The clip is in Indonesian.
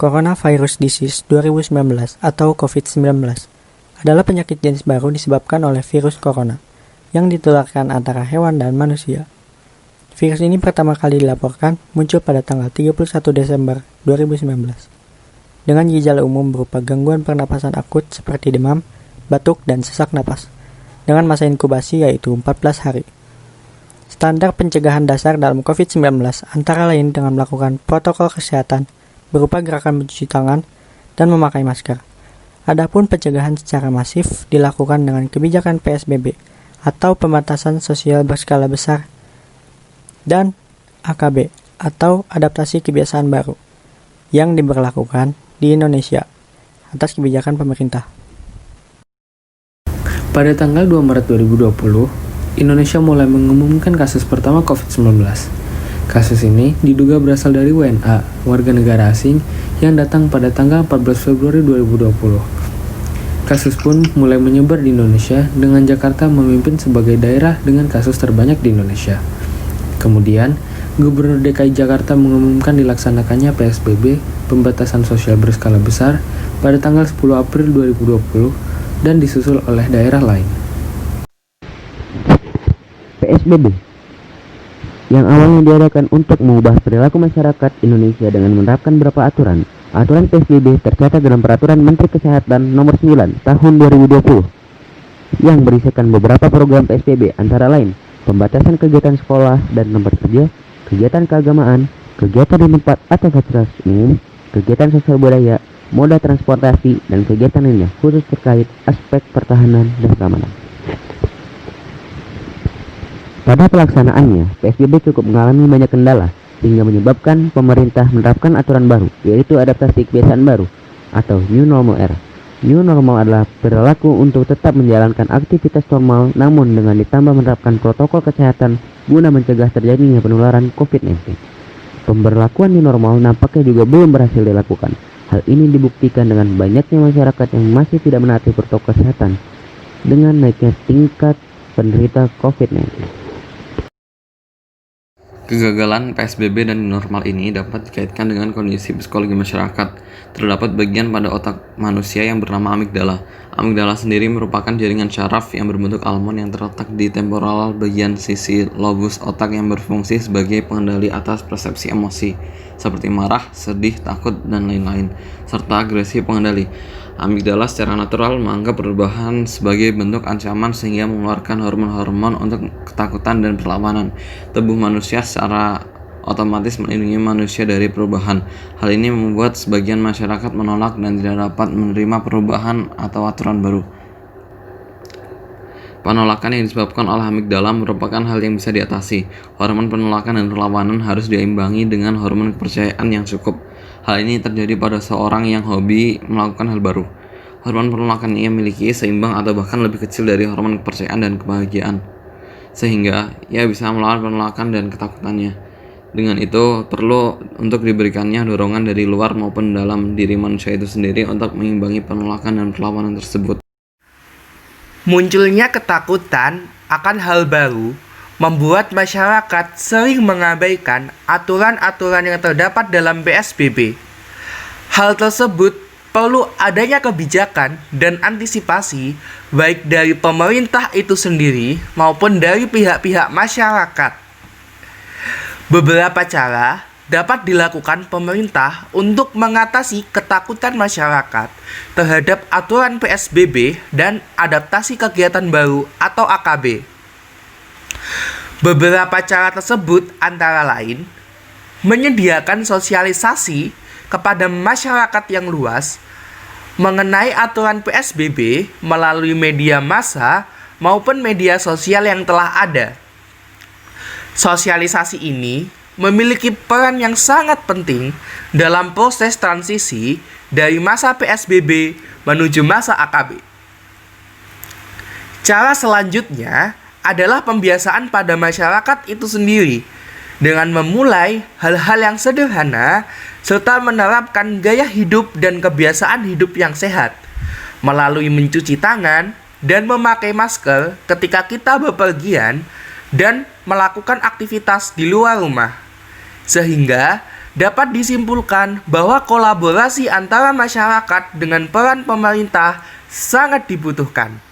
Coronavirus Disease 2019 atau COVID-19 adalah penyakit jenis baru disebabkan oleh virus corona yang ditularkan antara hewan dan manusia. Virus ini pertama kali dilaporkan muncul pada tanggal 31 Desember 2019 dengan gejala umum berupa gangguan pernapasan akut seperti demam, batuk, dan sesak napas dengan masa inkubasi yaitu 14 hari. Standar pencegahan dasar dalam COVID-19 antara lain dengan melakukan protokol kesehatan berupa gerakan mencuci tangan dan memakai masker. Adapun pencegahan secara masif dilakukan dengan kebijakan PSBB atau pembatasan sosial berskala besar dan AKB atau adaptasi kebiasaan baru yang diberlakukan di Indonesia atas kebijakan pemerintah. Pada tanggal 2 Maret 2020, Indonesia mulai mengumumkan kasus pertama COVID-19. Kasus ini diduga berasal dari WNA, warga negara asing, yang datang pada tanggal 14 Februari 2020. Kasus pun mulai menyebar di Indonesia dengan Jakarta memimpin sebagai daerah dengan kasus terbanyak di Indonesia. Kemudian, Gubernur DKI Jakarta mengumumkan dilaksanakannya PSBB, pembatasan sosial berskala besar, pada tanggal 10 April 2020 dan disusul oleh daerah lain. PSBB yang awalnya diadakan untuk mengubah perilaku masyarakat Indonesia dengan menerapkan beberapa aturan. Aturan PSBB tercatat dalam Peraturan Menteri Kesehatan Nomor 9 Tahun 2020 yang berisikan beberapa program PSBB antara lain pembatasan kegiatan sekolah dan tempat kerja, kegiatan keagamaan, kegiatan di tempat atau fasilitas umum, kegiatan sosial budaya, moda transportasi, dan kegiatan lainnya khusus terkait aspek pertahanan dan keamanan. Pada pelaksanaannya, PSBB cukup mengalami banyak kendala, sehingga menyebabkan pemerintah menerapkan aturan baru, yaitu adaptasi kebiasaan baru, atau New Normal Era. New Normal adalah perilaku untuk tetap menjalankan aktivitas normal, namun dengan ditambah menerapkan protokol kesehatan guna mencegah terjadinya penularan COVID-19. Pemberlakuan New Normal nampaknya juga belum berhasil dilakukan. Hal ini dibuktikan dengan banyaknya masyarakat yang masih tidak menaati protokol kesehatan, dengan naiknya tingkat penderita COVID-19. Kegagalan PSBB dan normal ini dapat dikaitkan dengan kondisi psikologi masyarakat. Terdapat bagian pada otak manusia yang bernama amigdala. Amigdala sendiri merupakan jaringan syaraf yang berbentuk almond yang terletak di temporal bagian sisi lobus otak yang berfungsi sebagai pengendali atas persepsi emosi, seperti marah, sedih, takut, dan lain-lain, serta agresi pengendali. Amigdala secara natural menganggap perubahan sebagai bentuk ancaman sehingga mengeluarkan hormon-hormon untuk ketakutan dan perlawanan. Tubuh manusia secara otomatis melindungi manusia dari perubahan. Hal ini membuat sebagian masyarakat menolak dan tidak dapat menerima perubahan atau aturan baru. Penolakan yang disebabkan oleh amigdala merupakan hal yang bisa diatasi. Hormon penolakan dan perlawanan harus diimbangi dengan hormon kepercayaan yang cukup. Hal ini terjadi pada seorang yang hobi melakukan hal baru. Hormon penolakan ia miliki seimbang atau bahkan lebih kecil dari hormon kepercayaan dan kebahagiaan, sehingga ia bisa melawan penolakan dan ketakutannya. Dengan itu, perlu untuk diberikannya dorongan dari luar maupun dalam diri manusia itu sendiri untuk mengimbangi penolakan dan perlawanan tersebut. Munculnya ketakutan akan hal baru membuat masyarakat sering mengabaikan aturan-aturan yang terdapat dalam PSBB. Hal tersebut perlu adanya kebijakan dan antisipasi baik dari pemerintah itu sendiri maupun dari pihak-pihak masyarakat. Beberapa cara dapat dilakukan pemerintah untuk mengatasi ketakutan masyarakat terhadap aturan PSBB dan adaptasi kegiatan baru atau AKB. Beberapa cara tersebut antara lain menyediakan sosialisasi kepada masyarakat yang luas mengenai aturan PSBB melalui media massa maupun media sosial yang telah ada. Sosialisasi ini memiliki peran yang sangat penting dalam proses transisi dari masa PSBB menuju masa AKB. Cara selanjutnya adalah pembiasaan pada masyarakat itu sendiri dengan memulai hal-hal yang sederhana serta menerapkan gaya hidup dan kebiasaan hidup yang sehat melalui mencuci tangan dan memakai masker ketika kita bepergian dan melakukan aktivitas di luar rumah, sehingga dapat disimpulkan bahwa kolaborasi antara masyarakat dengan peran pemerintah sangat dibutuhkan.